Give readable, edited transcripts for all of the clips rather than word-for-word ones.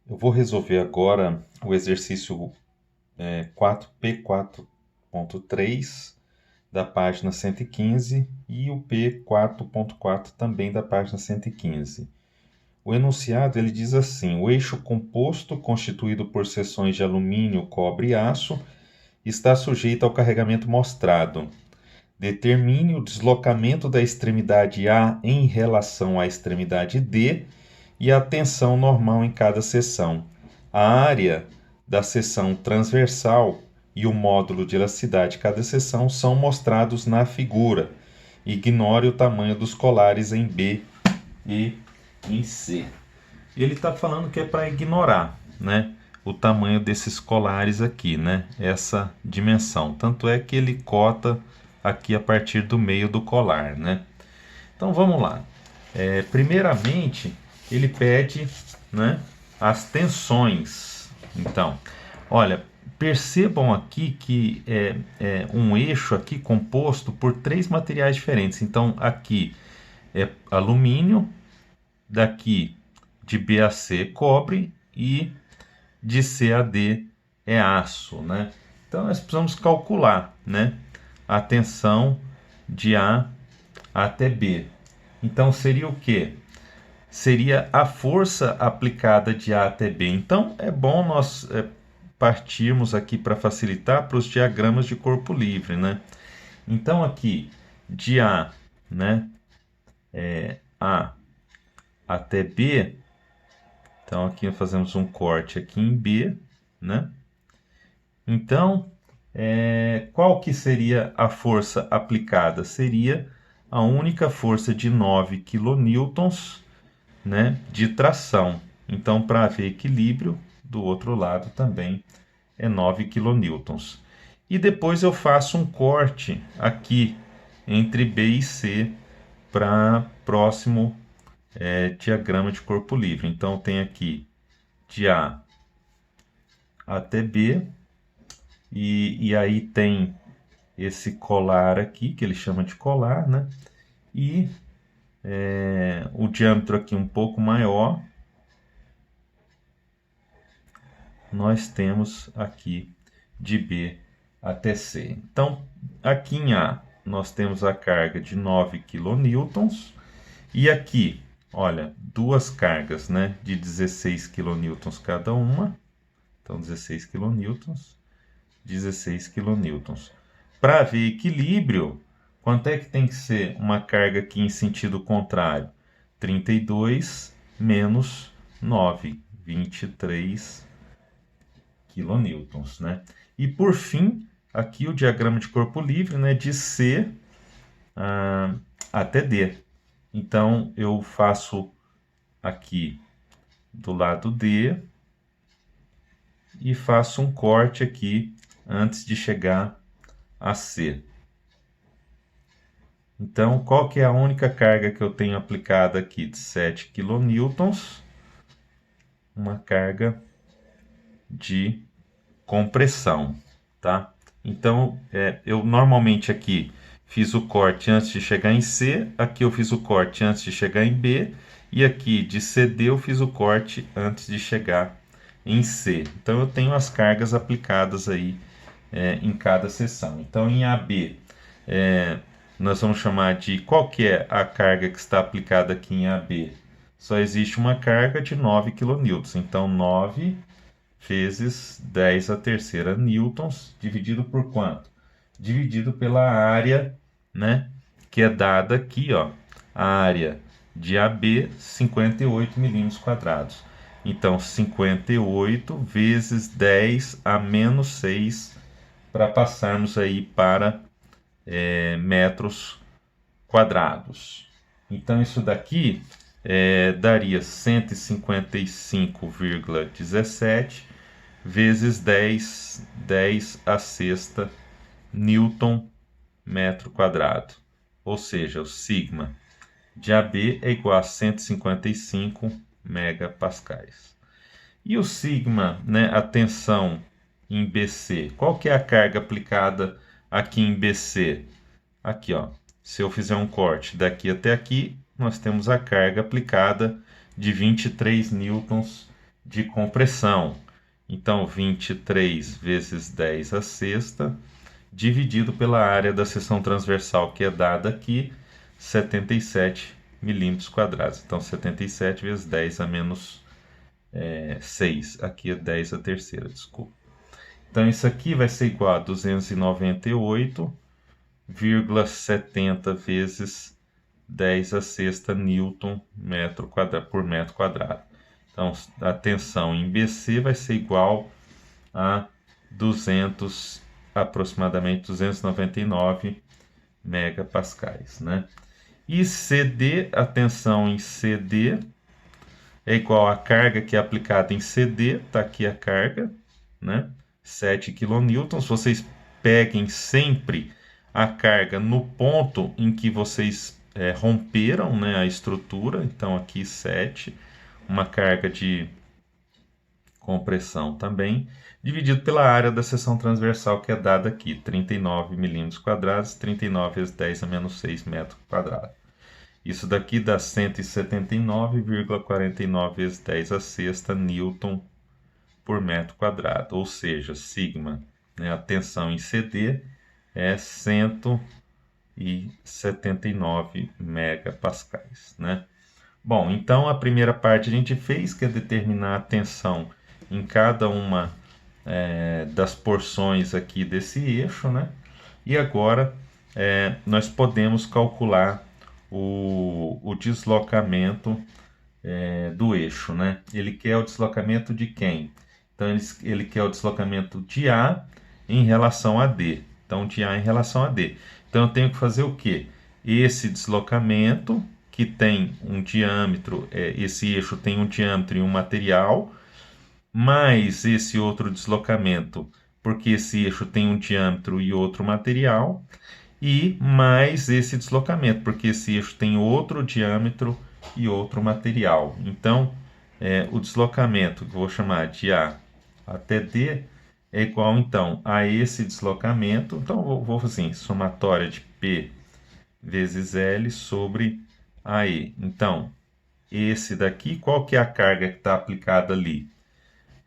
Eu vou resolver agora o exercício 4P4.3 da página 115 e o P4.4 também da página 115. O enunciado ele diz assim: o eixo composto, constituído por seções de alumínio, cobre e aço, está sujeito ao carregamento mostrado. Determine o deslocamento da extremidade A em relação à extremidade D e a tensão normal em cada seção. A área da seção transversal e o módulo de elasticidade de cada seção são mostrados na figura. Ignore o tamanho dos colares em B e em C. Ele está falando que é para ignorar, né, o tamanho desses colares aqui, né, essa dimensão. Tanto é que ele cota aqui a partir do meio do colar, né. Então vamos lá. Primeiramente, ele pede, né, as tensões. Então, olha, percebam aqui que é um eixo aqui composto por três materiais diferentes. Então, aqui é alumínio, daqui de B a C cobre e de C a D é aço, né? Então, nós precisamos calcular, né, a tensão de A até B. Então, seria o quê? Seria a força aplicada de A até B. Então, é bom nós partirmos aqui para facilitar para os diagramas de corpo livre, né? Então, aqui, de A, né, A até B, então aqui fazemos um corte aqui em B, né? Então, qual que seria a força aplicada? Seria a única força de 9 kN, né, de tração. Então, para haver equilíbrio, do outro lado também é 9 kN. E depois eu faço um corte aqui entre B e C para próximo diagrama de corpo livre. Então, tem aqui de A até B, e aí tem esse colar aqui, que ele chama de colar, né? E o diâmetro aqui um pouco maior, nós temos aqui de B até C. Então, aqui em A, nós temos a carga de 9 kN, e aqui, olha, duas cargas, né, de 16 kN cada uma. Então, 16 kN, 16 kN. Para haver equilíbrio, quanto é que tem que ser uma carga aqui em sentido contrário? 32 menos 9, 23 kN, né? E por fim, aqui o diagrama de corpo livre, né, de C até D. Então, eu faço aqui do lado D e faço um corte aqui antes de chegar a C. Então, qual que é a única carga que eu tenho aplicada aqui? De 7 kN, uma carga de compressão, tá? Então, eu normalmente aqui fiz o corte antes de chegar em C, aqui eu fiz o corte antes de chegar em B, e aqui de CD eu fiz o corte antes de chegar em C. Então, eu tenho as cargas aplicadas aí em cada seção. Então, em AB, nós vamos chamar de qual que é a carga que está aplicada aqui em AB? Só existe uma carga de 9 kN. Então, 9 vezes 10 a terceira newtons, dividido por quanto? Dividido pela área, né, que é dada aqui, ó, a área de AB, 58 milímetros quadrados. Então, 58 vezes 10 a menos 6, para passarmos aí para metros quadrados. Então, isso daqui daria 155,17 vezes 10 a sexta Newton metro quadrado. Ou seja, o sigma de AB é igual a 155 megapascais. E o sigma, né, a tensão em BC, qual que é a carga aplicada aqui em BC? Aqui, ó, se eu fizer um corte daqui até aqui, nós temos a carga aplicada de 23 newtons de compressão. Então, 23 vezes 10 a sexta, dividido pela área da seção transversal, que é dada aqui, 77 milímetros quadrados. Então, 77 vezes 10 a menos 6. Aqui é 10 a terceira, desculpa. Então, isso aqui vai ser igual a 298,70 vezes 10 a sexta Newton por metro quadrado. Então, a tensão em BC vai ser igual a aproximadamente 299 megapascais, né? E CD, a tensão em CD é igual à carga que é aplicada em CD, está aqui a carga, né? 7 kN. Vocês peguem sempre a carga no ponto em que vocês romperam, né, a estrutura. Então, aqui 7, uma carga de compressão também, dividido pela área da seção transversal, que é dada aqui, 39 milímetros quadrados, 39 vezes 10 a menos 6 metros quadrados. Isso daqui dá 179,49 vezes 10 a sexta Newton por metro quadrado, ou seja, sigma, né, a tensão em CD é 179 megapascais, né? Bom, então a primeira parte a gente fez, que é determinar a tensão em cada uma das porções aqui desse eixo, né? E agora nós podemos calcular o deslocamento do eixo, né? Ele quer o deslocamento de quem? Então, ele quer o deslocamento de A em relação a D. Então, de A em relação a D. Então, eu tenho que fazer o quê? Esse deslocamento, que tem um diâmetro, esse eixo tem um diâmetro em um material, mais esse outro deslocamento, porque esse eixo tem um diâmetro e outro material, e mais esse deslocamento, porque esse eixo tem outro diâmetro e outro material. Então, o deslocamento, que eu vou chamar de A até D, é igual, então, a esse deslocamento. Então, vou assim, somatória de P vezes L sobre AE. Então, esse daqui, qual que é a carga que está aplicada ali?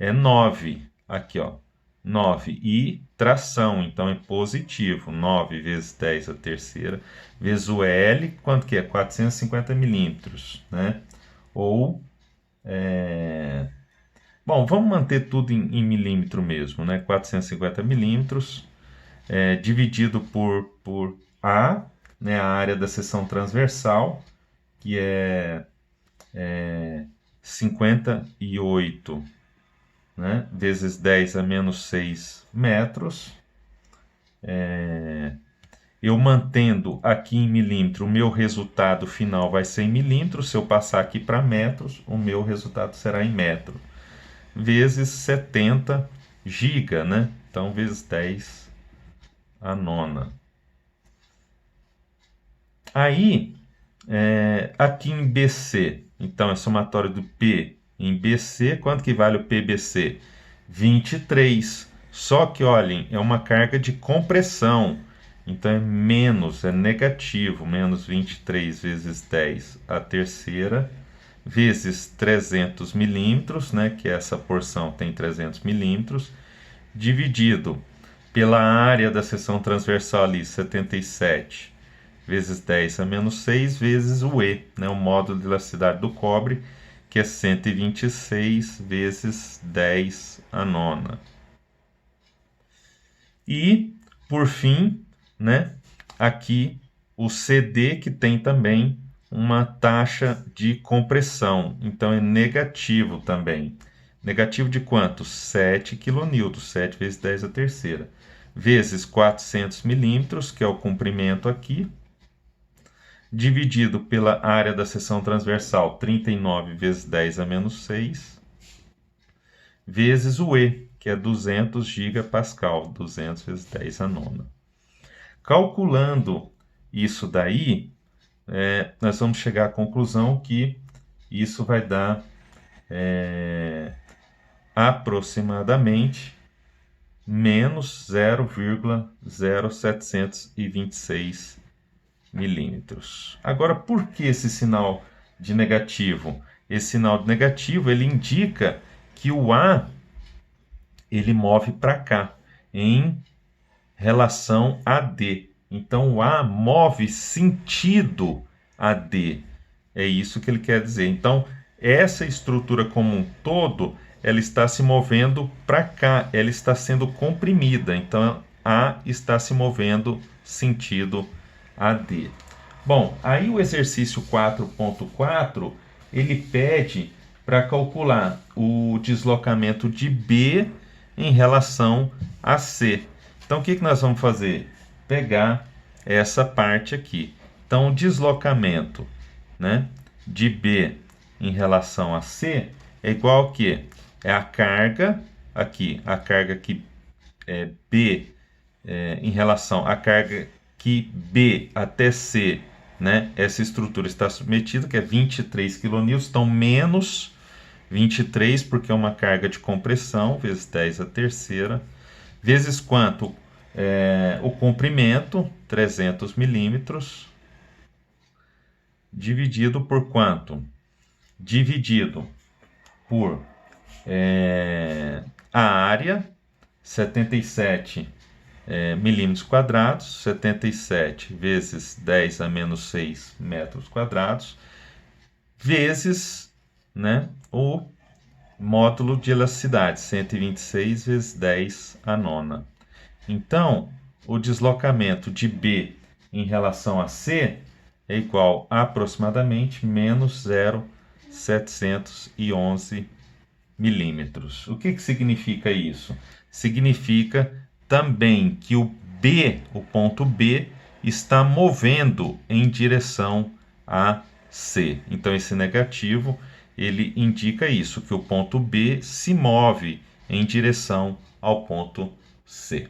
É 9, aqui, ó, 9, e tração, então é positivo, 9 vezes 10 a terceira, vezes o L, quanto que é? 450 milímetros, né? Ou, bom, vamos manter tudo em milímetro mesmo, né? 450 milímetros, dividido por A, né? A área da seção transversal, que é 58, né, vezes 10 a menos 6 metros. Eu mantendo aqui em milímetro, o meu resultado final vai ser em milímetros. Se eu passar aqui para metros, o meu resultado será em metro. Vezes 70 giga, né? Então, vezes 10 a nona. Aí, aqui em BC, então é somatório do P em BC, quanto que vale o PBC? 23. Só que, olhem, é uma carga de compressão. Então é menos, é negativo, menos 23 vezes 10 a terceira, vezes 300 milímetros, né, que essa porção tem 300 milímetros, dividido pela área da seção transversal ali, 77, vezes 10 a menos 6, vezes o E, né, o módulo de elasticidade do cobre, que é 126 vezes 10 a nona. E, por fim, né, aqui o CD, que tem também uma taxa de compressão, então é negativo também. Negativo de quanto? 7 kN, 7 vezes 10 a terceira, vezes 400 milímetros, que é o comprimento aqui, dividido pela área da seção transversal, 39 vezes 10 a menos 6, vezes o E, que é 200 gigapascal, 200 vezes 10 a nona. Calculando isso daí, nós vamos chegar à conclusão que isso vai dar aproximadamente menos 0,0726 milímetros. Agora, por que esse sinal de negativo? Esse sinal de negativo ele indica que o A ele move para cá em relação a D. Então o A move sentido a D. É isso que ele quer dizer. Então essa estrutura como um todo, ela está se movendo para cá, ela está sendo comprimida. Então A está se movendo sentido a D. Bom, aí o exercício 4.4, ele pede para calcular o deslocamento de B em relação a C. Então, o que nós vamos fazer? Pegar essa parte aqui. Então, o deslocamento, né, de B em relação a C é igual a quê? É a carga aqui, é B em relação à carga que B até C, né, essa estrutura está submetida, que é 23 kN, então menos 23, porque é uma carga de compressão, vezes 10 a terceira, vezes quanto? O comprimento, 300 milímetros, dividido por quanto? Dividido por a área, 77 milímetros quadrados, 77 vezes 10 a menos 6 metros quadrados, vezes, né, o módulo de elasticidade, 126 vezes 10 a nona. Então, o deslocamento de B em relação a C é igual a aproximadamente menos 0,711 milímetros. O que significa isso? Significa também que o ponto B, está movendo em direção a C. Então, esse negativo, ele indica isso, que o ponto B se move em direção ao ponto C.